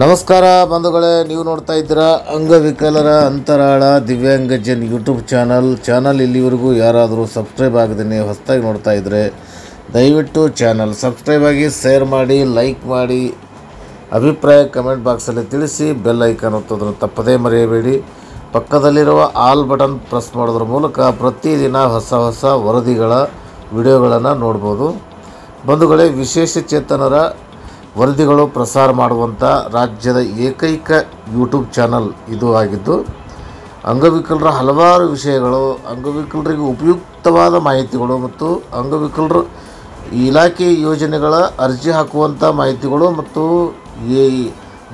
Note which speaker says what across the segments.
Speaker 1: ನಮಸ್ಕಾರ ಬಂಧುಗಳೇ, ನೀವು ನೋಡ್ತಾ ಇದ್ದೀರಾ ಅಂಗವಿಕಲರ ಅಂತರಾಳ ದಿವ್ಯಾಂಗಜನ್ ಯೂಟ್ಯೂಬ್ ಚಾನಲ್. ಇಲ್ಲಿವರೆಗೂ ಯಾರಾದರೂ ಸಬ್ಸ್ಕ್ರೈಬ್ ಆಗದೇ ಹೊಸದಾಗಿ ನೋಡ್ತಾ ಇದ್ದರೆ ದಯವಿಟ್ಟು ಚಾನಲ್ ಸಬ್ಸ್ಕ್ರೈಬ್ ಆಗಿ, ಶೇರ್ ಮಾಡಿ, ಲೈಕ್ ಮಾಡಿ, ಅಭಿಪ್ರಾಯ ಕಮೆಂಟ್ ಬಾಕ್ಸಲ್ಲಿ ತಿಳಿಸಿ. ಬೆಲ್ ಐಕಾನ್ ಒತ್ತೋದನ್ನು ತಪ್ಪದೇ ಮರೆಯಬೇಡಿ. ಪಕ್ಕದಲ್ಲಿರುವ ಆಲ್ ಬಟನ್ ಪ್ರೆಸ್ ಮಾಡೋದ್ರ ಮೂಲಕ ಪ್ರತಿದಿನ ಹೊಸ ವರದಿಗಳ ವಿಡಿಯೋಗಳನ್ನು ನೋಡ್ಬೋದು. ಬಂಧುಗಳೇ, ವಿಶೇಷ ಚೇತನರ ವರದಿಗಳು ಪ್ರಸಾರ ಮಾಡುವಂಥ ರಾಜ್ಯದ ಏಕೈಕ ಯೂಟ್ಯೂಬ್ ಚಾನಲ್ ಇದು ಆಗಿದ್ದು, ಅಂಗವಿಕಲರ ಹಲವಾರು ವಿಷಯಗಳು, ಅಂಗವಿಕಲರಿಗೆ ಉಪಯುಕ್ತವಾದ ಮಾಹಿತಿಗಳು ಮತ್ತು ಅಂಗವಿಕಲರ ಇಲಾಖೆ ಯೋಜನೆಗಳ ಅರ್ಜಿ ಹಾಕುವಂಥ ಮಾಹಿತಿಗಳು ಮತ್ತು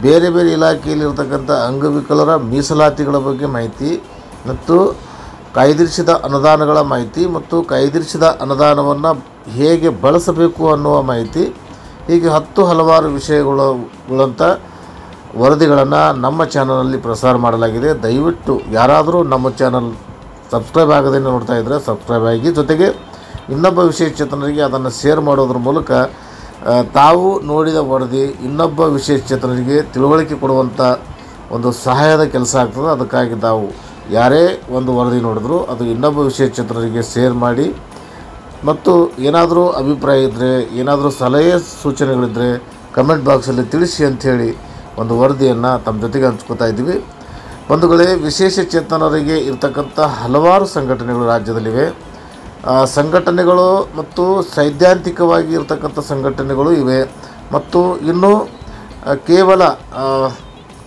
Speaker 1: ಬೇರೆ ಬೇರೆ ಇಲಾಖೆಯಲ್ಲಿರ್ತಕ್ಕಂಥ ಅಂಗವಿಕಲರ ಮೀಸಲಾತಿಗಳ ಬಗ್ಗೆ ಮಾಹಿತಿ ಮತ್ತು ಕಾಯ್ದಿರಿಸಿದ ಅನುದಾನಗಳ ಮಾಹಿತಿ ಮತ್ತು ಕಾಯ್ದಿರಿಸಿದ ಅನುದಾನವನ್ನು ಹೇಗೆ ಬಳಸಬೇಕು ಅನ್ನುವ ಮಾಹಿತಿ, ಹೀಗೆ ಹಲವಾರು ವಿಷಯಗಳಂಥ ವರದಿಗಳನ್ನು ನಮ್ಮ ಚಾನಲಲ್ಲಿ ಪ್ರಸಾರ ಮಾಡಲಾಗಿದೆ. ದಯವಿಟ್ಟು ಯಾರಾದರೂ ನಮ್ಮ ಚಾನಲ್ ಸಬ್ಸ್ಕ್ರೈಬ್ ಆಗದೇ ನೋಡ್ತಾ ಇದ್ದರೆ ಸಬ್ಸ್ಕ್ರೈಬ್ ಆಗಿ, ಜೊತೆಗೆ ಇನ್ನೊಬ್ಬ ವಿಶೇಷ ಚೇತನರಿಗೆ ಅದನ್ನು ಶೇರ್ ಮಾಡೋದ್ರ ಮೂಲಕ ತಾವು ನೋಡಿದ ವರದಿ ಇನ್ನೊಬ್ಬ ವಿಶೇಷ ಚೇತನರಿಗೆ ತಿಳುವಳಿಕೆ ಕೊಡುವಂಥ ಒಂದು ಸಹಾಯದ ಕೆಲಸ ಆಗ್ತದೆ. ಅದಕ್ಕಾಗಿ ತಾವು ಯಾರೇ ಒಂದು ವರದಿ ನೋಡಿದ್ರು ಅದು ಇನ್ನೊಬ್ಬ ವಿಶೇಷ ಚೇತನರಿಗೆ ಶೇರ್ ಮಾಡಿ, ಮತ್ತು ಏನಾದರೂ ಅಭಿಪ್ರಾಯ ಇದ್ದರೆ, ಏನಾದರೂ ಸಲಹೆ ಸೂಚನೆಗಳಿದ್ದರೆ ಕಮೆಂಟ್ ಬಾಕ್ಸಲ್ಲಿ ತಿಳಿಸಿ ಅಂಥೇಳಿ ಒಂದು ವರದಿಯನ್ನು ತಮ್ಮ ಜೊತೆಗೆ ಹಂಚ್ಕೋತಾ ಇದ್ದೀವಿ. ಬಂಧುಗಳೇ, ವಿಶೇಷ ಚೇತನರಿಗೆ ಇರ್ತಕ್ಕಂಥ ಹಲವಾರು ಸಂಘಟನೆಗಳು ರಾಜ್ಯದಲ್ಲಿವೆ. ಸಂಘಟನೆಗಳು ಮತ್ತು ಸೈದ್ಧಾಂತಿಕವಾಗಿ ಇರ್ತಕ್ಕಂಥ ಸಂಘಟನೆಗಳು ಇವೆ, ಮತ್ತು ಇನ್ನು ಕೇವಲ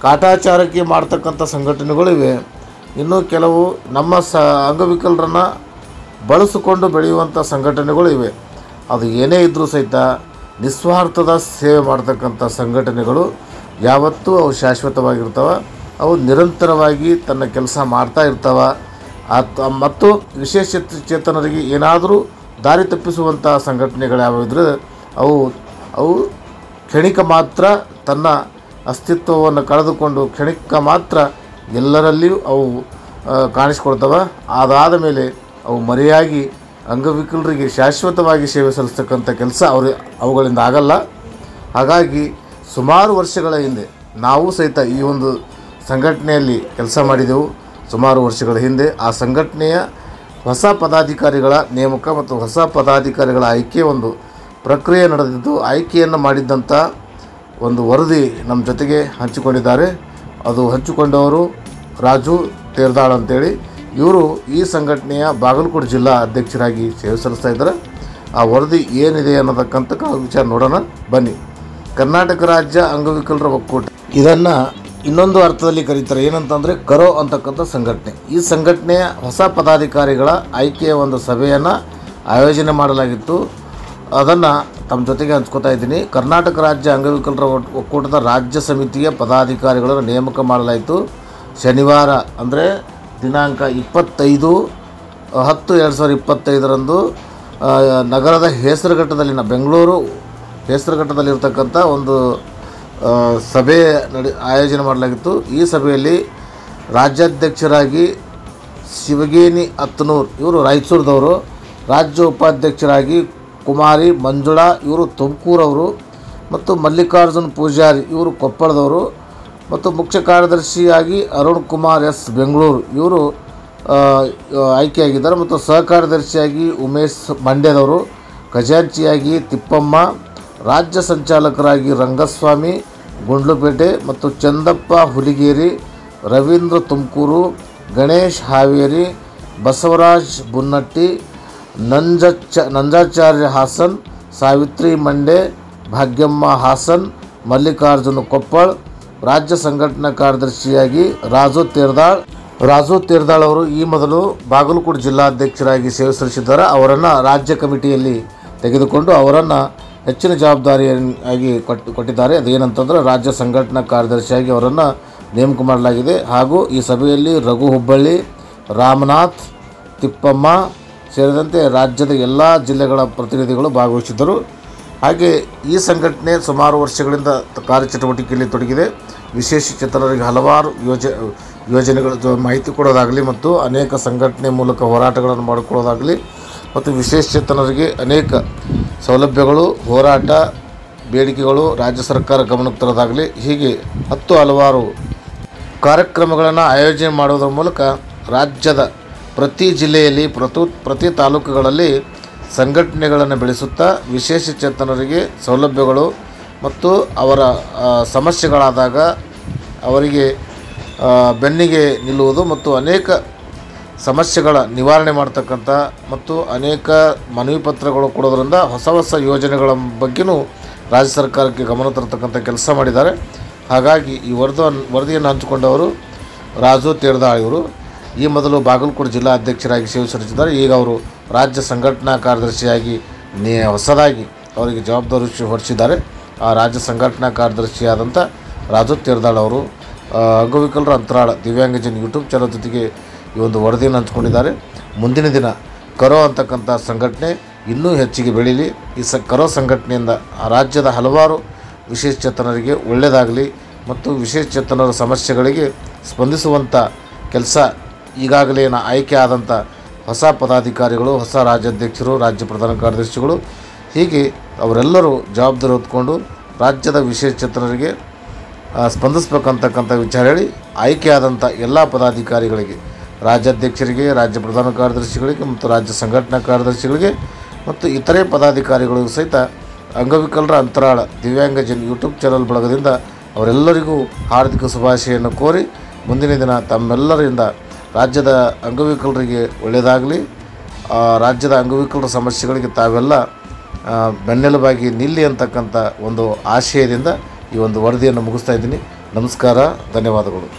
Speaker 1: ಕಾಟಾಚಾರಕ್ಕೆ ಮಾಡ್ತಕ್ಕಂಥ ಸಂಘಟನೆಗಳು ಇವೆ. ಇನ್ನು ಕೆಲವು ನಮ್ಮ ಅಂಗವಿಕಲರನ್ನು ಬಳಸಿಕೊಂಡು ಬೆಳೆಯುವಂಥ ಸಂಘಟನೆಗಳು ಇವೆ. ಅದು ಏನೇ ಇದ್ದರೂ ಸಹಿತ ನಿಸ್ವಾರ್ಥದ ಸೇವೆ ಮಾಡ್ತಕ್ಕಂಥ ಸಂಘಟನೆಗಳು ಯಾವತ್ತೂ ಅವು ಶಾಶ್ವತವಾಗಿರ್ತವೆ. ಅವು ನಿರಂತರವಾಗಿ ತನ್ನ ಕೆಲಸ ಮಾಡ್ತಾ ಇರ್ತವೆ. ಮತ್ತು ವಿಶೇಷ ಚೇತನರಿಗೆ ಏನಾದರೂ ದಾರಿ ತಪ್ಪಿಸುವಂಥ ಸಂಘಟನೆಗಳು ಯಾವ ಇದ್ದರೆ ಅವು ಕ್ಷಣಿಕ ಮಾತ್ರ ತನ್ನ ಅಸ್ತಿತ್ವವನ್ನು ಕಳೆದುಕೊಂಡು ಕ್ಷಣಿಕ ಮಾತ್ರ ಎಲ್ಲರಲ್ಲಿಯೂ ಅವು ಕಾಣಿಸ್ಕೊಳ್ತವೆ. ಅದಾದ ಮೇಲೆ ಅವು ಮರೆಯಾಗಿ ಅಂಗವಿಕಲರಿಗೆ ಶಾಶ್ವತವಾಗಿ ಸೇವೆ ಸಲ್ಲಿಸ್ತಕ್ಕಂಥ ಕೆಲಸ ಅವುಗಳಿಂದ ಆಗಲ್ಲ. ಹಾಗಾಗಿ ಸುಮಾರು ವರ್ಷಗಳ ಹಿಂದೆ ನಾವು ಸಹಿತ ಈ ಒಂದು ಸಂಘಟನೆಯಲ್ಲಿ ಕೆಲಸ ಮಾಡಿದೆವು. ಸುಮಾರು ವರ್ಷಗಳ ಹಿಂದೆ ಆ ಸಂಘಟನೆಯ ಹೊಸ ಪದಾಧಿಕಾರಿಗಳ ನೇಮಕ ಮತ್ತು ಹೊಸ ಪದಾಧಿಕಾರಿಗಳ ಆಯ್ಕೆ ಒಂದು ಪ್ರಕ್ರಿಯೆ ನಡೆದಿದ್ದು, ಆಯ್ಕೆಯನ್ನು ಮಾಡಿದ್ದಂಥ ಒಂದು ವರದಿ ನಮ್ಮ ಜೊತೆಗೆ ಹಂಚಿಕೊಂಡಿದ್ದಾರೆ. ಅದು ಹಂಚಿಕೊಂಡವರು ರಾಜು ತೇರ್ದಾಳ್ ಅಂತೇಳಿ. ಇವರು ಈ ಸಂಘಟನೆಯ ಬಾಗಲಕೋಟೆ ಜಿಲ್ಲಾ ಅಧ್ಯಕ್ಷರಾಗಿ ಸೇವೆ ಸಲ್ಲಿಸ್ತಾ ಇದ್ದಾರೆ. ಆ ವರದಿ ಏನಿದೆ ಅನ್ನೋದಕ್ಕಂತ ವಿಚಾರ ನೋಡೋಣ ಬನ್ನಿ. ಕರ್ನಾಟಕ ರಾಜ್ಯ ಅಂಗವಿಕಲರ ಒಕ್ಕೂಟ, ಇದನ್ನು ಇನ್ನೊಂದು ಅರ್ಥದಲ್ಲಿ ಕರೀತಾರೆ, ಏನಂತಂದರೆ ಕರೋ ಅಂತಕ್ಕಂಥ ಸಂಘಟನೆ. ಈ ಸಂಘಟನೆಯ ಹೊಸ ಪದಾಧಿಕಾರಿಗಳ ಆಯ್ಕೆಯ ಒಂದು ಸಭೆಯನ್ನು ಆಯೋಜನೆ ಮಾಡಲಾಗಿತ್ತು. ಅದನ್ನು ತಮ್ಮ ಜೊತೆಗೆ ಹಂಚ್ಕೋತಾ ಇದ್ದೀನಿ. ಕರ್ನಾಟಕ ರಾಜ್ಯ ಅಂಗವಿಕಲರ ಒಕ್ಕೂಟದ ರಾಜ್ಯ ಸಮಿತಿಯ ಪದಾಧಿಕಾರಿಗಳನ್ನು ನೇಮಕ ಮಾಡಲಾಯಿತು. ಶನಿವಾರ ಅಂದರೆ ದಿನಾಂಕ 25/10/2025 ನಗರದ ಹೆಸರುಘಟ್ಟದಲ್ಲಿನ ಬೆಂಗಳೂರು ಹೆಸರುಘಟ್ಟದಲ್ಲಿರ್ತಕ್ಕಂಥ ಒಂದು ಸಭೆ ಆಯೋಜನೆ ಮಾಡಲಾಗಿತ್ತು. ಈ ಸಭೆಯಲ್ಲಿ ರಾಜ್ಯಾಧ್ಯಕ್ಷರಾಗಿ ಶಿವಗೇನಿ ಅತ್ತನೂರ್, ಇವರು ರಾಯಚೂರದವರು. ರಾಜ್ಯ ಉಪಾಧ್ಯಕ್ಷರಾಗಿ ಕುಮಾರಿ ಮಂಜುಳಾ, ಇವರು ತುಮಕೂರವರು. ಮತ್ತು ಮಲ್ಲಿಕಾರ್ಜುನ್ ಪೂಜಾರಿ, ಇವರು ಕೊಪ್ಪಳದವರು. ಮತ್ತು ಮುಖ್ಯ ಕಾರ್ಯದರ್ಶಿಯಾಗಿ ಅರುಣ್ ಕುಮಾರ್ ಎಸ್, ಬೆಂಗಳೂರು, ಇವರು ಆಯ್ಕೆಯಾಗಿದ್ದಾರೆ. ಮತ್ತು ಸಹ ಕಾರ್ಯದರ್ಶಿಯಾಗಿ ಉಮೇಶ್, ಮಂಡ್ಯದವರು. ಖಜಾಂಚಿಯಾಗಿ ತಿಪ್ಪಮ್ಮ. ರಾಜ್ಯ ಸಂಚಾಲಕರಾಗಿ ರಂಗಸ್ವಾಮಿ, ಗುಂಡ್ಲುಪೇಟೆ. ಮತ್ತು ಚಂದಪ್ಪ ಹುಲಿಗೇರಿ, ರವೀಂದ್ರ ತುಮಕೂರು, ಗಣೇಶ್ ಹಾವೇರಿ, ಬಸವರಾಜ್ ಬುನ್ನಟ್ಟಿ, ನಂಜಾಚಾರ್ಯ ಹಾಸನ್, ಸಾವಿತ್ರಿ ಮಂಡೆ, ಭಾಗ್ಯಮ್ಮ ಹಾಸನ್, ಮಲ್ಲಿಕಾರ್ಜುನ ಕೊಪ್ಪಳ್. ರಾಜ್ಯ ಸಂಘಟನಾ ಕಾರ್ಯದರ್ಶಿಯಾಗಿ ರಾಜು ತೇರ್ದಾಳ್ ಅವರು ಈ ಮೊದಲು ಬಾಗಲಕೋಟೆ ಜಿಲ್ಲಾಧ್ಯಕ್ಷರಾಗಿ ಸೇವೆ ಸಲ್ಲಿಸಿದ್ದಾರೆ. ಅವರನ್ನು ರಾಜ್ಯ ಕಮಿಟಿಯಲ್ಲಿ ತೆಗೆದುಕೊಂಡು ಅವರನ್ನು ಹೆಚ್ಚಿನ ಜವಾಬ್ದಾರಿಯಾಗಿ ಕೊಟ್ಟಿದ್ದಾರೆ. ಅದೇನಂತಂದರೆ ರಾಜ್ಯ ಸಂಘಟನಾ ಕಾರ್ಯದರ್ಶಿಯಾಗಿ ಅವರನ್ನು ನೇಮಕ ಮಾಡಲಾಗಿದೆ. ಹಾಗೂ ಈ ಸಭೆಯಲ್ಲಿ ರಘು ಹುಬ್ಬಳ್ಳಿ, ರಾಮನಾಥ್, ತಿಪ್ಪಮ್ಮ ಸೇರಿದಂತೆ ರಾಜ್ಯದ ಎಲ್ಲ ಜಿಲ್ಲೆಗಳ ಪ್ರತಿನಿಧಿಗಳು ಭಾಗವಹಿಸಿದ್ದರು. ಹಾಗೆ ಈ ಸಂಘಟನೆ ಸುಮಾರು ವರ್ಷಗಳಿಂದ ಕಾರ್ಯಚಟುವಟಿಕೆಯಲ್ಲಿ ತೊಡಗಿದೆ. ವಿಶೇಷ ಚೇತನರಿಗೆ ಹಲವಾರು ಯೋಜನೆಗಳ ಮಾಹಿತಿ ಕೊಡೋದಾಗಲಿ ಮತ್ತು ಅನೇಕ ಸಂಘಟನೆ ಮೂಲಕ ಹೋರಾಟಗಳನ್ನು ಮಾಡಿಕೊಳ್ಳೋದಾಗಲಿ ಮತ್ತು ವಿಶೇಷ ಚೇತನರಿಗೆ ಅನೇಕ ಸೌಲಭ್ಯಗಳು, ಹೋರಾಟ ಬೇಡಿಕೆಗಳು ರಾಜ್ಯ ಸರ್ಕಾರ ಗಮನಕ್ಕೆ ತರೋದಾಗಲಿ, ಹೀಗೆ ಹಲವಾರು ಕಾರ್ಯಕ್ರಮಗಳನ್ನು ಆಯೋಜನೆ ಮಾಡುವುದರ ಮೂಲಕ ರಾಜ್ಯದ ಪ್ರತಿ ಜಿಲ್ಲೆಯಲ್ಲಿ ಪ್ರತಿ ತಾಲೂಕುಗಳಲ್ಲಿ ಸಂಘಟನೆಗಳನ್ನು ಬೆಳೆಸುತ್ತಾ ವಿಶೇಷಚೇತನರಿಗೆ ಸೌಲಭ್ಯಗಳು ಮತ್ತು ಅವರ ಸಮಸ್ಯೆಗಳಾದಾಗ ಅವರಿಗೆ ಬೆನ್ನಿಗೆ ನಿಲ್ಲುವುದು ಮತ್ತು ಅನೇಕ ಸಮಸ್ಯೆಗಳ ನಿವಾರಣೆ ಮಾಡ್ತಕ್ಕಂಥ ಮತ್ತು ಅನೇಕ ಮನವಿ ಪತ್ರಗಳು ಕೊಡೋದರಿಂದ ಹೊಸ ಯೋಜನೆಗಳ ಬಗ್ಗೆಯೂ ರಾಜ್ಯ ಸರ್ಕಾರಕ್ಕೆ ಗಮನ ತರತಕ್ಕಂಥ ಕೆಲಸ ಮಾಡಿದ್ದಾರೆ. ಹಾಗಾಗಿ ಈ ವರದಿಯನ್ನು ಹಂಚಿಕೊಂಡವರು ರಾಜು ತೇರದಾಳ್ ಇವರು ಈ ಮೊದಲು ಬಾಗಲಕೋಟೆ ಜಿಲ್ಲಾ ಅಧ್ಯಕ್ಷರಾಗಿ ಸೇವೆ ಸಲ್ಲಿಸಿದ್ದಾರೆ. ಈಗ ಅವರು ರಾಜ್ಯ ಸಂಘಟನಾ ಕಾರ್ಯದರ್ಶಿಯಾಗಿ ಹೊಸದಾಗಿ ಅವರಿಗೆ ಜವಾಬ್ದಾರಿ ಹೊರಿಸಿದ್ದಾರೆ. ಆ ರಾಜ್ಯ ಸಂಘಟನಾ ಕಾರ್ಯದರ್ಶಿಯಾದಂಥ ರಾಜು ತೇರದಾಳ್ ಅವರು ಅಂಗವಿಕಲರ ಅಂತರಾಳ ದಿವ್ಯಾಂಗಜನ್ ಯೂಟ್ಯೂಬ್ ಚಾನಲ್ ಜೊತೆಗೆ ಈ ಒಂದು ವರದಿಯನ್ನು ಹಂಚಿಕೊಂಡಿದ್ದಾರೆ. ಮುಂದಿನ ದಿನ ಕರೋ ಅಂತಕ್ಕಂಥ ಸಂಘಟನೆ ಇನ್ನೂ ಹೆಚ್ಚಿಗೆ ಬೆಳೀಲಿ. ಈ ಕರೋ ಸಂಘಟನೆಯಿಂದ ರಾಜ್ಯದ ಹಲವಾರು ವಿಶೇಷಚೇತನರಿಗೆ ಒಳ್ಳೆಯದಾಗಲಿ ಮತ್ತು ವಿಶೇಷಚೇತನರ ಸಮಸ್ಯೆಗಳಿಗೆ ಸ್ಪಂದಿಸುವಂಥ ಕೆಲಸ ಈಗಾಗಲೇ ಆಯ್ಕೆ ಆದಂಥ ಹೊಸ ಪದಾಧಿಕಾರಿಗಳು, ಹೊಸ ರಾಜ್ಯಾಧ್ಯಕ್ಷರು, ರಾಜ್ಯ ಪ್ರಧಾನ ಕಾರ್ಯದರ್ಶಿಗಳು, ಹೀಗೆ ಅವರೆಲ್ಲರೂ ಜವಾಬ್ದಾರಿ ಹೊತ್ಕೊಂಡು ರಾಜ್ಯದ ವಿಶೇಷಚೇತನರಿಗೆ ಸ್ಪಂದಿಸಬೇಕಂತಕ್ಕಂಥ ವಿಚಾರ ಹೇಳಿ ಆಯ್ಕೆಯಾದಂಥ ಎಲ್ಲ ಪದಾಧಿಕಾರಿಗಳಿಗೆ, ರಾಜ್ಯಾಧ್ಯಕ್ಷರಿಗೆ, ರಾಜ್ಯ ಪ್ರಧಾನ ಕಾರ್ಯದರ್ಶಿಗಳಿಗೆ ಮತ್ತು ರಾಜ್ಯ ಸಂಘಟನಾ ಕಾರ್ಯದರ್ಶಿಗಳಿಗೆ ಮತ್ತು ಇತರೆ ಪದಾಧಿಕಾರಿಗಳಿಗೂ ಸಹಿತ ಅಂಗವಿಕಲರ ಅಂತರಾಳ ದಿವ್ಯಾಂಗಜನ್ ಯೂಟ್ಯೂಬ್ ಚಾನಲ್ ಬಳಗದಿಂದ ಅವರೆಲ್ಲರಿಗೂ ಹಾರ್ದಿಕ ಶುಭಾಶಯನ್ನು ಕೋರಿ ಮುಂದಿನ ದಿನ ತಮ್ಮೆಲ್ಲರಿಂದ ರಾಜ್ಯದ ಅಂಗವಿಕಲರಿಗೆ ಒಳ್ಳೆಯದಾಗಲಿ, ರಾಜ್ಯದ ಅಂಗವಿಕಲರ ಸಮಸ್ಯೆಗಳಿಗೆ ತಾವೆಲ್ಲ ಬೆನ್ನೆಲುಬಾಗಿ ನಿಲ್ಲಿ ಅಂತಕ್ಕಂಥ ಒಂದು ಆಶಯದಿಂದ ಈ ಒಂದು ವರದಿಯನ್ನು ಮುಗಿಸ್ತಾ ಇದ್ದೀನಿ. ನಮಸ್ಕಾರ, ಧನ್ಯವಾದಗಳು.